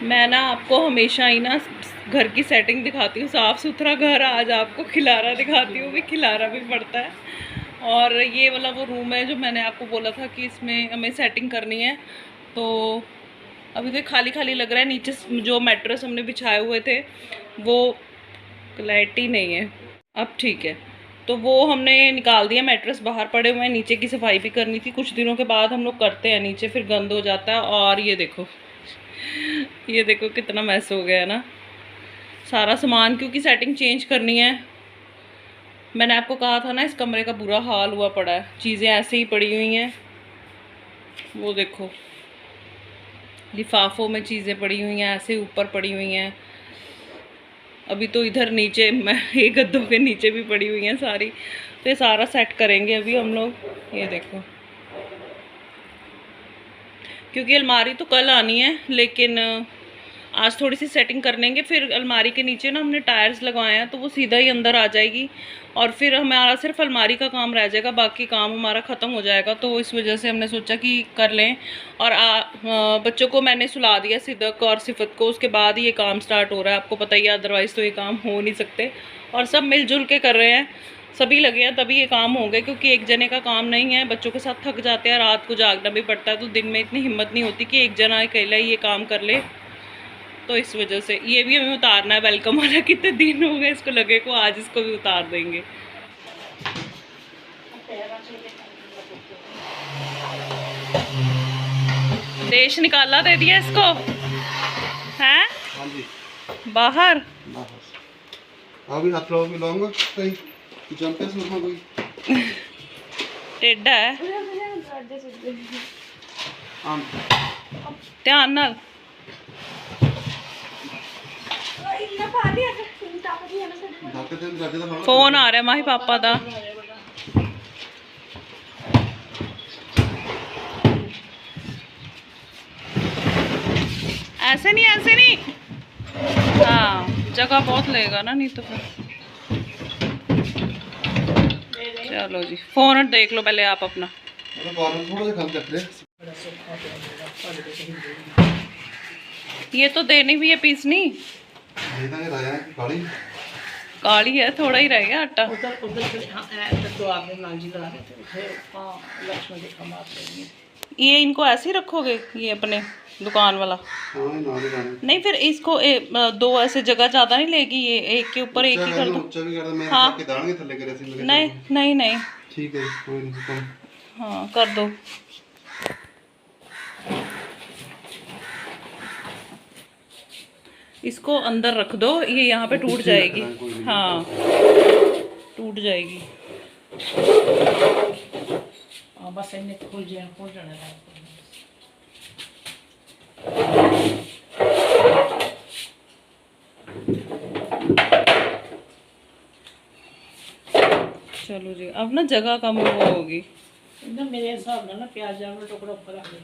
मैं ना आपको हमेशा ही ना घर की सेटिंग दिखाती हूँ, साफ़ सुथरा घर। आज आपको खिलारा दिखाती हूँ, भी खिलारा भी पड़ता है। और ये वाला वो रूम है जो मैंने आपको बोला था कि इसमें हमें सेटिंग करनी है। तो अभी तो खाली खाली लग रहा है। नीचे जो मैट्रेस हमने बिछाए हुए थे वो क्लैरिटी नहीं है, अब ठीक है। तो वो हमने निकाल दिया, मैट्रेस बाहर पड़े हुए हैं। नीचे की सफाई भी करनी थी, कुछ दिनों के बाद हम लोग करते हैं नीचे, फिर गंद हो जाता है। और ये देखो कितना मैस हो गया है ना सारा सामान, क्योंकि सेटिंग चेंज करनी है। मैंने आपको कहा था ना इस कमरे का बुरा हाल हुआ पड़ा है, चीज़ें ऐसे ही पड़ी हुई हैं। वो देखो लिफाफों में चीज़ें पड़ी हुई हैं, ऐसे ऊपर पड़ी हुई हैं। अभी तो इधर नीचे मैं ये गद्दों के नीचे भी पड़ी हुई हैं सारी। तो ये सारा सेट करेंगे अभी हम लोग। ये देखो, क्योंकि अलमारी तो कल आनी है, लेकिन आज थोड़ी सी सेटिंग कर लेंगे। फिर अलमारी के नीचे ना हमने टायर्स लगवाए हैं, तो वो सीधा ही अंदर आ जाएगी। और फिर हमारा सिर्फ अलमारी का काम रह जाएगा, बाकी काम हमारा ख़त्म हो जाएगा। तो इस वजह से हमने सोचा कि कर लें। और बच्चों को मैंने सुला दिया, सिद्दक और सिफत को, उसके बाद ही ये काम स्टार्ट हो रहा है। आपको पता ही है, अदरवाइज़ तो ये काम हो नहीं सकते। और सब मिलजुल के कर रहे हैं, सभी लगे हैं, तभी ये काम होंगे। क्योंकि एक जने का काम नहीं है, बच्चों के साथ थक जाते हैं, रात को जागना भी पड़ता है। तो दिन में इतनी हिम्मत नहीं होती कि एक जना अकेला ही ये काम कर ले। तो इस वजह से ये भी हमें उतारना है। वेलकम वाला कितने दिन हो गए इसको लगे को, आज इसको भी उतार देंगे। देश निकाला दे दिया इसको हैं बाहर। टेढ़ा है, ध्यान नाल। फोन आ रहा है माही पापा का। ऐसे नहीं, ऐसे नहीं। हाँ, जगह बहुत लेगा ना, नहीं तो फिर। चलो जी, फोन देख लो पहले आप अपना। ये तो देनी भी है पीसनी, काली है, थोड़ा ही रह गया आटा। ये इनको ऐसे ही रखोगे, ये अपने दुकान वाला? नहीं, फिर इसको दो ऐसे जगह ज़्यादा नहीं लेगी, ये एक के ऊपर एक ही कर दो। हाँ नहीं नहीं नहीं, ठीक है, कोई नहीं, हाँ कर दो। इसको अंदर रख दो, ये यहाँ पे टूट जाएगी। हाँ टूट जाएगी। बस इन्हें खोल जाना है। चलो जी, अब ना जगह कम वो होगी एकदम मेरे हिसाब ना प्याज का टुकड़ा ऊपर आ गया।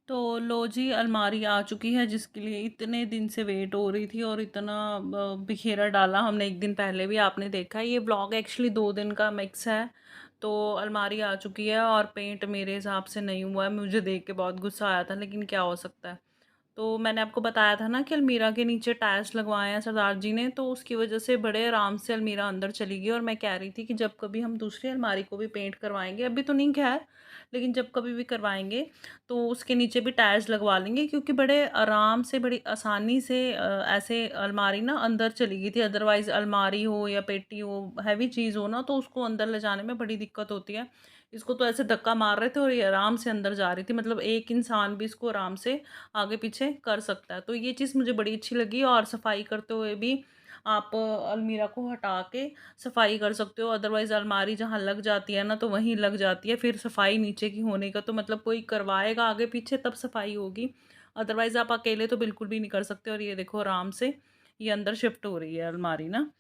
तो लो जी, अलमारी आ चुकी है, जिसके लिए इतने दिन से वेट हो रही थी। और इतना बिखेरा डाला हमने एक दिन पहले भी, आपने देखा। ये व्लॉग एक्चुअली 2 दिन का मिक्स है। तो अलमारी आ चुकी है, और पेंट मेरे हिसाब से नहीं हुआ है। मुझे देख के बहुत गुस्सा आया था, लेकिन क्या हो सकता है। तो मैंने आपको बताया था ना कि अलमीरा के नीचे टाइल्स लगवाए हैं सरदार जी ने, तो उसकी वजह से बड़े आराम से अलमीरा अंदर चली गई। और मैं कह रही थी कि जब कभी हम दूसरी अलमारी को भी पेंट करवाएंगे, अभी तो नहीं खैर, लेकिन जब कभी भी करवाएंगे तो उसके नीचे भी टाइल्स लगवा लेंगे। क्योंकि बड़े आराम से, बड़ी आसानी से ऐसे अलमारी ना अंदर चली गई थी। अदरवाइज़ अलमारी हो या पेटी हो, हैवी चीज़ हो ना, तो उसको अंदर ले जाने में बड़ी दिक्कत होती है। इसको तो ऐसे धक्का मार रहे थे और ये आराम से अंदर जा रही थी। मतलब एक इंसान भी इसको आराम से आगे पीछे कर सकता है। तो ये चीज़ मुझे बड़ी अच्छी लगी। और सफाई करते हुए भी आप अलमीरा को हटा के सफाई कर सकते हो। अदरवाइज़ अलमारी जहाँ लग जाती है ना, तो वहीं लग जाती है। फिर सफाई नीचे की होने का तो मतलब, कोई करवाएगा आगे पीछे तब सफाई होगी। अदरवाइज़ आप अकेले तो बिल्कुल भी नहीं कर सकते। और ये देखो आराम से ये अंदर शिफ्ट हो रही है अलमारी ना।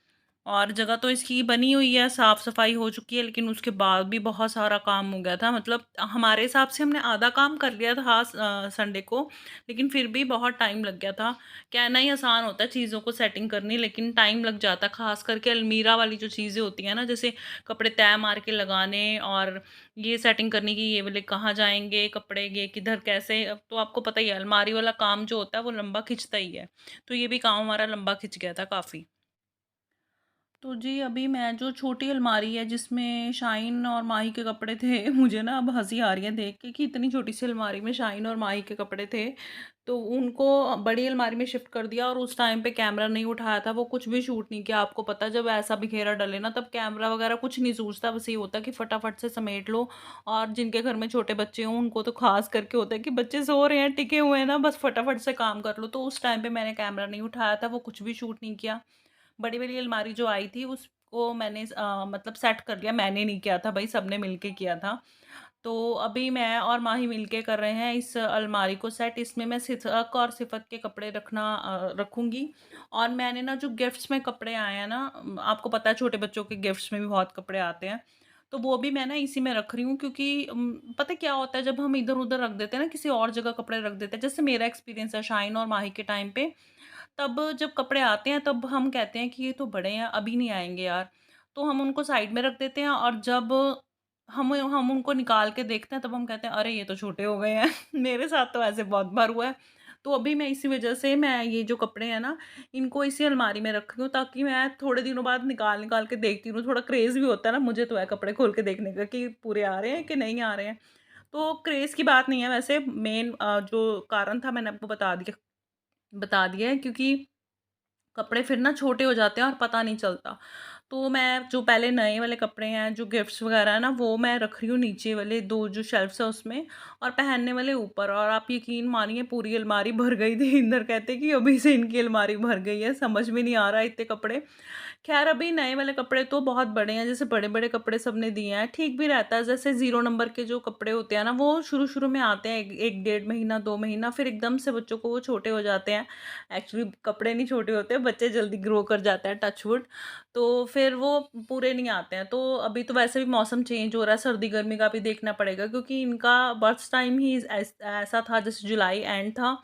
और जगह तो इसकी बनी हुई है, साफ़ सफाई हो चुकी है, लेकिन उसके बाद भी बहुत सारा काम हो गया था। मतलब हमारे हिसाब से हमने आधा काम कर लिया था संडे को, लेकिन फिर भी बहुत टाइम लग गया था। कहना ही आसान होता है चीज़ों को सेटिंग करनी, लेकिन टाइम लग जाता है, ख़ास करके अलमीरा वाली जो चीज़ें होती हैं ना, जैसे कपड़े तय मार के लगाने और ये सेटिंग करनी कि ये वाले कहाँ जाएँगे कपड़े, ये किधर कैसे। अब तो आपको पता ही है अलमारी वाला काम जो होता है वो लंबा खिंचता ही है। तो ये भी काम हमारा लंबा खिंच गया था काफ़ी। तो जी, अभी मैं जो छोटी अलमारी है जिसमें शाहीन और माही के कपड़े थे मुझे ना अब हँसी आ रही है देख के कि इतनी छोटी सी अलमारी में शाहीन और माही के कपड़े थे। तो उनको बड़ी अलमारी में शिफ्ट कर दिया और उस टाइम पे कैमरा नहीं उठाया था, वो कुछ भी शूट नहीं किया। आपको पता है जब ऐसा बिखेरा डले ना तब कैमरा वगैरह कुछ नहीं सूझता, बस ये होता है कि फटाफट से समेट लो। और जिनके घर में छोटे बच्चे हों उनको तो खास करके होता है कि बच्चे सो रहे हैं, टिके हुए हैं ना, बस फटाफट से काम कर लो। तो उस टाइम पे मैंने कैमरा नहीं उठाया था, वो कुछ भी शूट नहीं किया। बड़ी वाली अलमारी जो आई थी उसको मैंने मतलब सेट कर लिया, मैंने नहीं किया था भाई, सबने मिलके किया था। तो अभी मैं और माही मिलके कर रहे हैं इस अलमारी को सेट। इसमें मैं सितक और सिफत के कपड़े रखूँगी। और मैंने ना जो गिफ्ट्स में कपड़े आए हैं ना, आपको पता है छोटे बच्चों के गिफ्ट्स में भी बहुत कपड़े आते हैं। तो वो भी मैं ना इसी में रख रही हूँ, क्योंकि पता है क्या होता है जब हम इधर-उधर रख देते हैं ना, किसी और जगह कपड़े रख देते हैं। जैसे मेरा एक्सपीरियंस है शाहीन और माही के टाइम पे, तब जब कपड़े आते हैं तब हम कहते हैं कि ये तो बड़े हैं, अभी नहीं आएँगे यार। तो हम उनको साइड में रख देते हैं और जब हम उनको निकाल के देखते हैं तब हम कहते हैं अरे ये तो छोटे हो गए हैं। मेरे साथ तो ऐसे बहुत बार हुआ है। तो अभी मैं इसी वज़ह से मैं ये जो कपड़े हैं ना, इनको इसी अलमारी में रख रही हूँ ताकि मैं थोड़े दिनों बाद निकाल-निकाल के देखती रहूँ। थोड़ा क्रेज़ भी होता है ना, मुझे तो है कपड़े खोल के देखने का कि पूरे आ रहे हैं कि नहीं आ रहे हैं। तो क्रेज़ की बात नहीं है वैसे, मेन जो कारण था मैंने आपको बता दिया है, क्योंकि कपड़े फिर ना छोटे हो जाते हैं और पता नहीं चलता। तो मैं जो पहले नए वाले कपड़े हैं, जो गिफ्ट्स वगैरह है ना, वो मैं रख रही हूँ नीचे वाले 2 जो शेल्फ्स हैं उसमें, और पहनने वाले ऊपर। और आप यकीन मानिए पूरी अलमारी भर गई थी। इंदर कहते कि अभी से इनकी अलमारी भर गई है, समझ में नहीं आ रहा है इतने कपड़े। ख़ैर अभी नए वाले कपड़े तो बहुत बड़े हैं, जैसे बड़े-बड़े कपड़े सबने दिए हैं, ठीक भी रहता है। जैसे 0 नंबर के जो कपड़े होते हैं ना, वो शुरू-शुरू में आते हैं 1 डेढ़ महीना, 2 महीना, फिर एकदम से बच्चों को वो छोटे हो जाते हैं। एक्चुअली कपड़े नहीं छोटे होते, बच्चे जल्दी ग्रो कर जाते हैं, टच वुड। तो फिर वो पूरे नहीं आते हैं। तो अभी तो वैसे भी मौसम चेंज हो रहा है, सर्दी-गर्मी का भी देखना पड़ेगा, क्योंकि इनका बर्थ टाइम ही ऐसा था, जैसे जुलाई एंड था।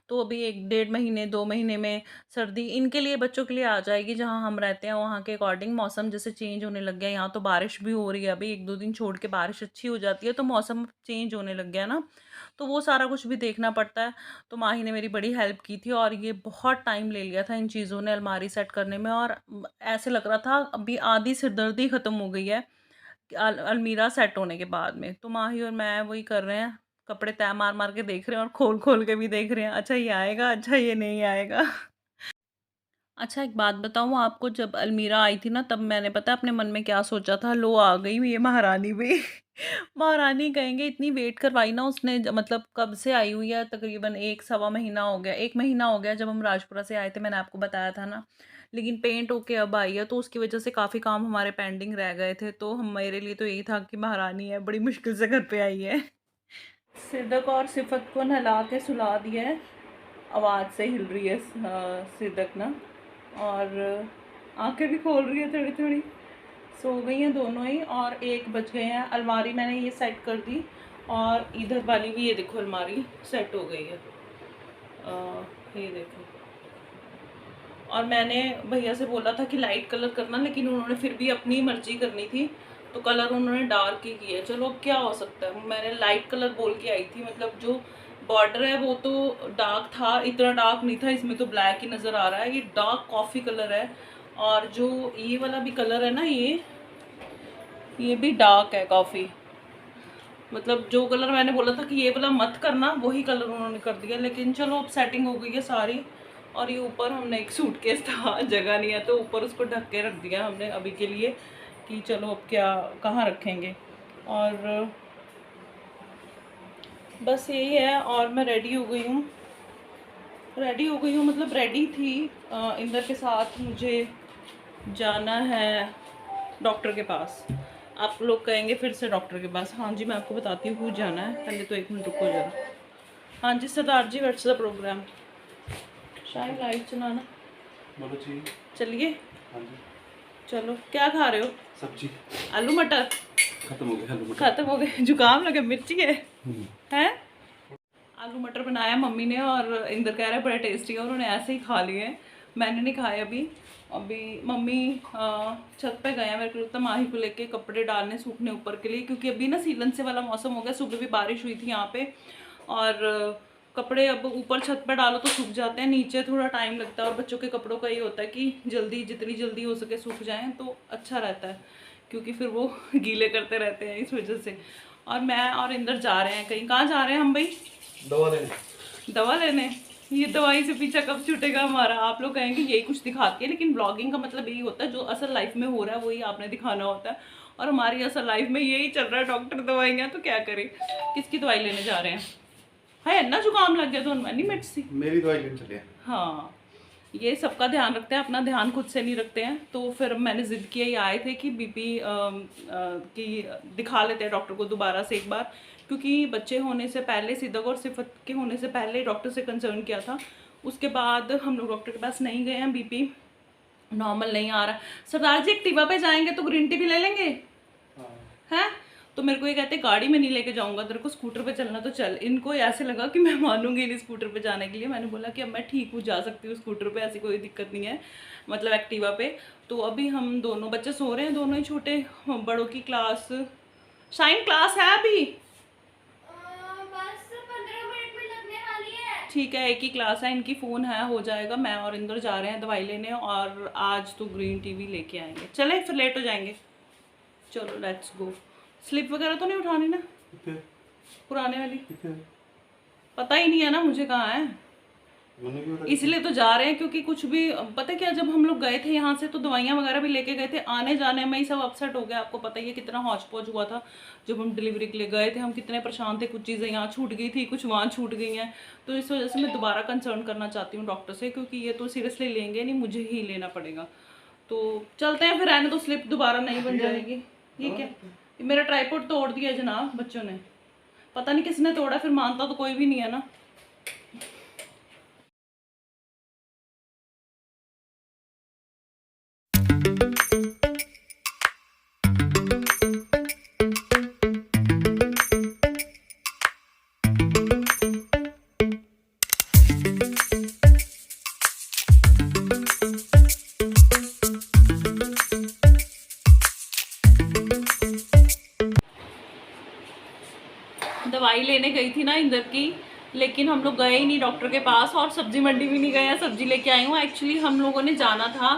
तो अभी 1 डेढ़ महीने, 2 महीने में सर्दी इनके लिए, बच्चों के लिए आ जाएगी। जहाँ हम रहते हैं वहाँ के अकॉर्डिंग मौसम जैसे चेंज होने लग गया है। यहाँ तो बारिश भी हो रही है, अभी 1-2 दिन छोड़ के बारिश अच्छी हो जाती है, तो मौसम चेंज होने लग गया ना, तो वो सारा कुछ भी देखना पड़ता है। तो माही ने मेरी बड़ी हेल्प की थी और ये बहुत टाइम ले लिया था इन चीज़ों ने अलमारी सेट करने में। और ऐसे लग रहा था अभी आधी सिरदर्दी ख़त्म हो गई है अलमीरा सेट होने के बाद में। तो माही और मैं वही कर रहे हैं, कपड़े तय मार-मार के देख रहे हैं और खोल-खोल के भी देख रहे हैं, अच्छा ये आएगा, अच्छा ये नहीं आएगा। अच्छा एक बात बताऊँ आपको, जब अलमीरा आई थी ना तब मैंने पता है अपने मन में क्या सोचा था, लो आ गई ये महारानी भी। महारानी कहेंगे, इतनी वेट करवाई ना उसने, मतलब कब से आई हुई है, तकरीबन 1 सवा महीना हो गया, 1 महीना हो गया जब हम राजपुरा से आए थे, मैंने आपको बताया था ना। लेकिन पेंट होके अब आई है, तो उसकी वजह से काफ़ी काम हमारे पेंडिंग रह गए थे, तो हम मेरे लिए तो यही था कि महारानी है, बड़ी मुश्किल से घर पे आई है। सिदक और सिफत को नहला के सुला दिया है, आवाज़ से हिल रही है सिदक ना, और आंखें भी खोल रही है थोड़ी थोड़ी। सो गई हैं दोनों ही और 1 बज गए हैं। अलमारी मैंने ये सेट कर दी और इधर वाली भी ये देखो अलमारी सेट हो गई है। ये देखो। और मैंने भैया से बोला था कि लाइट कलर करना, लेकिन उन्होंने फिर भी अपनी मर्जी करनी थी, तो कलर उन्होंने डार्क ही किया। चलो अब क्या हो सकता है, मैंने लाइट कलर बोल के आई थी, मतलब जो बॉर्डर है वो तो डार्क था, इतना डार्क नहीं था, इसमें तो ब्लैक ही नज़र आ रहा है, ये डार्क कॉफ़ी कलर है। और जो ये वाला भी कलर है ना, ये भी डार्क है काफ़ी। मतलब जो कलर मैंने बोला था कि ये वाला मत करना, वही कलर उन्होंने कर दिया। लेकिन चलो अब सेटिंग हो गई है सारी। और ये ऊपर हमने एक सूटकेस था, जगह नहीं है तो ऊपर उसको ढक के रख दिया हमने अभी के लिए, कि चलो अब क्या कहाँ रखेंगे। और बस यही है। और मैं रेडी हो गई हूँ मतलब रेडी थी। इंदर के साथ मुझे जाना है डॉक्टर के पास। आप लोग कहेंगे फिर से डॉक्टर के पास, हाँ जी मैं आपको बताती हूँ क्यों जाना है, पहले तो 1 मिनट रुको जरा। हाँ जी सरदार जी, व्हाट्स द प्रोग्राम? शायद लाइट चलाना, चलिए। चलो क्या खा रहे हो? सब्जी। आलू मटर। खत्म हो गए आलू मटर। खत्म हो गए, जुकाम लगे, मिर्ची है हैं? आलू मटर बनाया मम्मी ने और इंदर कह रहा है बड़े टेस्टी है, उन्होंने ऐसे ही खा लिए हैं, मैंने नहीं खाए अभी। अभी मम्मी छत पे गए हैं, मेरे को लगता है माही को लेके कपड़े डालने सूखने ऊपर के लिए, क्योंकि अभी ना सीलन से वाला मौसम हो गया। सुबह भी बारिश हुई थी यहाँ पे, और कपड़े अब ऊपर छत पे डालो तो सूख जाते हैं, नीचे थोड़ा टाइम लगता है। और बच्चों के कपड़ों का ये होता है कि जल्दी, जितनी जल्दी हो सके सूख जाएँ तो अच्छा रहता है, क्योंकि फिर वो गीले करते रहते हैं इस वजह से। और मैं और इंदर जा रहे हैं कहीं। कहाँ जा रहे हैं हम भाई? दवा लेने। ये दवाई से पीछा कब छूटेगा हमारा? आप लोग कहेंगे यही कुछ दिखाती है, लेकिन ब्लॉगिंग का मतलब यही होता है, जो असल लाइफ में हो रहा है वही आपने दिखाना होता है। और हमारी असल लाइफ में यही चल रहा है, डॉक्टर दवाइयाँ, तो क्या करें। किसकी दवाई लेने जा रहे हैं? है ना जुकाम लग गया तो नहीं मेडिसिन, मेरी दवाई लेने चले। हाँ, ये सबका ध्यान रखते हैं, अपना ध्यान खुद से नहीं रखते हैं। तो फिर मैंने ज़िद किया, ये आए थे कि बीपी की दिखा लेते हैं डॉक्टर को दोबारा से एक बार, क्योंकि बच्चे होने से पहले, सिद्दक और सिफत के होने से पहले डॉक्टर से कंसर्न किया था। उसके बाद हम लोग डॉक्टर के पास नहीं गए हैं, बीपी नॉर्मल नहीं आ रहा। सरदार जी एक्टिवा पे जाएंगे तो ग्रीन टी भी ले लेंगे हैं? तो मेरे को ये कहते गाड़ी में नहीं लेके जाऊंगा, तेरे को स्कूटर पे चलना तो चल। इनको ऐसे लगा कि मैं मानूंगी नहीं स्कूटर पे जाने के लिए। मैंने बोला कि अब मैं ठीक हूँ, जा सकती हूँ स्कूटर पे, ऐसी कोई दिक्कत नहीं है, मतलब एक्टिवा पे। तो अभी हम दोनों बच्चे सो रहे हैं, दोनों ही छोटे। बड़ों की क्लास, शाइन क्लास है अभी, बस 15 मिनट में लगने वाली है। ठीक है, एक ही क्लास है इनकी, फ़ोन है, हो जाएगा। मैं और इंदर जा रहे हैं दवाई लेने, और आज तो ग्रीन टी भी लेके आएंगे। चले, फिर लेट हो जाएंगे। चलो लेट्स गो। स्लिप वगैरह तो नहीं उठानी ना पुराने वाली? पता ही नहीं है ना मुझे कहाँ है, इसलिए तो जा रहे हैं। क्योंकि कुछ भी पता क्या, जब हम लोग गए थे यहाँ से तो दवाइयाँ वगैरह भी लेके गए थे, आने जाने में ही सब अपसेट हो गया। आपको पता ही है कितना हौच पौच हुआ था जब हम डिलीवरी के लिए गए थे, हम कितने परेशान थे। कुछ चीज़ें यहाँ छूट गई थी, कुछ वहाँ छूट गई हैं। तो इस वजह से मैं दोबारा कंसर्न करना चाहती हूँ डॉक्टर से, क्योंकि ये तो सीरियसली लेंगे नहीं, मुझे ही लेना पड़ेगा। तो चलते हैं फिर, रहने तो स्लिप दोबारा नहीं बन जाएगी। ये क्या, मेरा ट्राइपॉड तोड़ दिया जनाब बच्चों ने, पता नहीं किसने तोड़ा, फिर मानता तो कोई भी नहीं है ना। दवाई लेने गई थी ना इंदर की, लेकिन हम लोग गए ही नहीं डॉक्टर के पास, और सब्जी मंडी भी नहीं गए हैं, सब्जी लेके आई हूँ। एक्चुअली हम लोगों ने जाना था,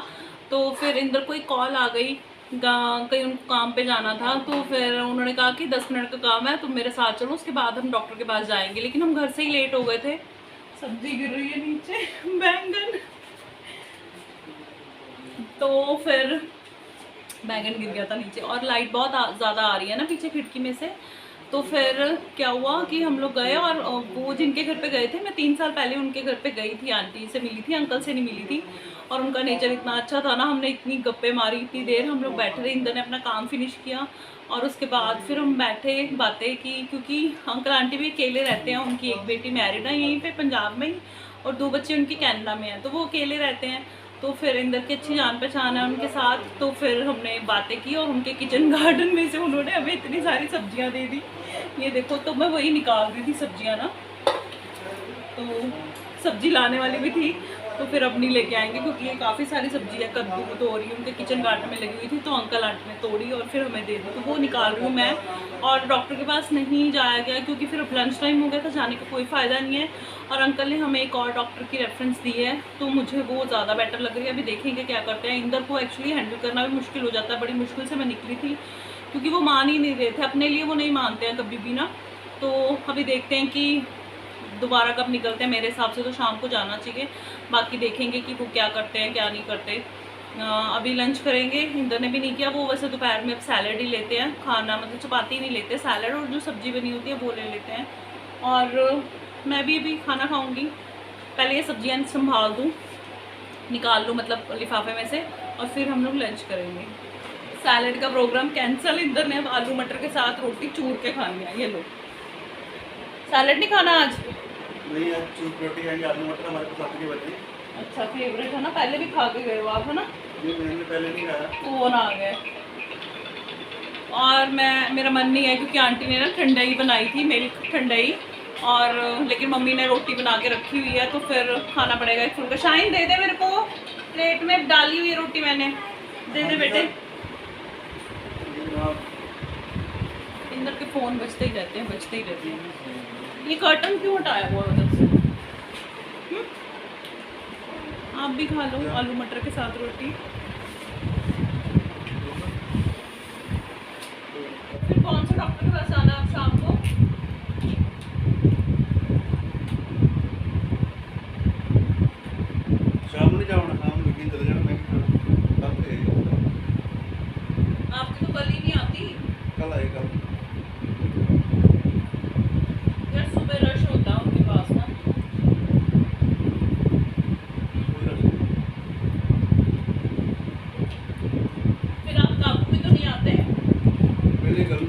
तो फिर इंदर को एक कॉल आ गई, कहीं उनको काम पे जाना था। तो फिर उन्होंने कहा कि 10 मिनट का काम है, तुम मेरे साथ चलो, उसके बाद हम डॉक्टर के पास जाएंगे। लेकिन हम घर से ही लेट हो गए थे। सब्जी गिर रही है नीचे, बैंगन, तो फिर बैगन गिर गया था नीचे, और लाइट बहुत ज़्यादा आ रही है ना पीछे खिड़की में से। तो फिर क्या हुआ कि हम लोग गए, और वो जिनके घर पे गए थे, मैं 3 साल पहले उनके घर पे गई थी, आंटी से मिली थी, अंकल से नहीं मिली थी। और उनका नेचर इतना अच्छा था ना, हमने इतनी गप्पे मारी, इतनी देर हम लोग बैठे रहे। इंदर ने अपना काम फिनिश किया, और उसके बाद फिर हम बैठे, बातें की, क्योंकि अंकल आंटी भी अकेले रहते हैं। उनकी एक बेटी मैरिड है यहीं पे पंजाब में ही, और 2 बच्चे उनके कनाडा में हैं, तो वो अकेले रहते हैं। तो फिर इंदर की अच्छी जान पहचान है उनके साथ, तो फिर हमने बातें की, और उनके किचन गार्डन में से उन्होंने हमें इतनी सारी सब्जियां दे दी। ये देखो, तो मैं वही निकाल रही थी सब्जियां ना, तो सब्जी लाने वाली भी थी, तो फिर अब नहीं लेके आएंगे, क्योंकि ये काफ़ी सारी सब्जी है। कद्दू तो रही उनके किचन गार्डन में लगी हुई थी, तो अंकल आंटी ने तोड़ी और फिर हमें दे दी, तो वो निकाल रही हूँ मैं। और डॉक्टर के पास नहीं जाया गया, क्योंकि फिर अब लंच टाइम हो गया था, जाने का कोई फ़ायदा नहीं है। और अंकल ने हमें एक और डॉक्टर की रेफरेंस दी है, तो मुझे वो ज़्यादा बेटर लग रही है। अभी देखेंगे क्या करते हैं। इंदर को एक्चुअली हैंडल करना भी मुश्किल हो जाता है, बड़ी मुश्किल से मैं निकली थी, क्योंकि वो मान ही नहीं रहे थे अपने लिए, वो नहीं मानते हैं कभी भी ना। तो अभी देखते हैं कि दोबारा कब निकलते हैं। मेरे हिसाब से तो शाम को जाना चाहिए, बाकी देखेंगे कि वो क्या करते हैं क्या नहीं करते। अभी लंच करेंगे, इंदर ने भी नहीं किया। वो वैसे दोपहर में अब सैलड ही लेते हैं, खाना मतलब चपाती नहीं लेते, सैलड और जो सब्ज़ी बनी होती है वो ले लेते हैं। और मैं भी अभी खाना खाऊंगी, पहले ये सब्जियां संभाल दूँ, निकाल लूँ मतलब लिफाफे में से, और फिर हम लोग लंच करेंगे। सैलड का प्रोग्राम कैंसिल, इंदर ने अब आलू मटर के साथ रोटी चूर के खानी है। ये लो, सैलड नहीं खाना आज? नहीं, आज चूर रोटी खाएंगे, आलू मटर हमारे पास आपकी बनी। अच्छा, फेवरेट है ना, पहले भी खा के गए हो आप, है ना? ये मैंने पहले नहीं खाया। फोन आ गया और मेरा मन नहीं है क्योंकि आंटी ने ना ठंडाई बनाई थी, मिल्क ठंडाई, और लेकिन मम्मी ने रोटी बना के रखी हुई है तो फिर खाना पड़ेगा एक फुल्का। शाइन दे दे मेरे को, प्लेट में डाली हुई है रोटी मैंने, दे दे बेटे। इंदर के फ़ोन बजते ही रहते हैं, बजते ही रहते हैं। ये कर्टन क्यों हटाया हुआ उधर से? आप भी खा लो आलू मटर के साथ रोटी। फिर कौन सा डॉक्टर के पास आना है आप शाम को? शाम नहीं जाऊंगा, शाम लेकिन चले जाना। मैं कल पे आपकी तो कल ही नहीं आती कल आएगा। यार, सुबह रश होता है उनके पास ना। फिर आप काबू भी तो नहीं आते। पहले कल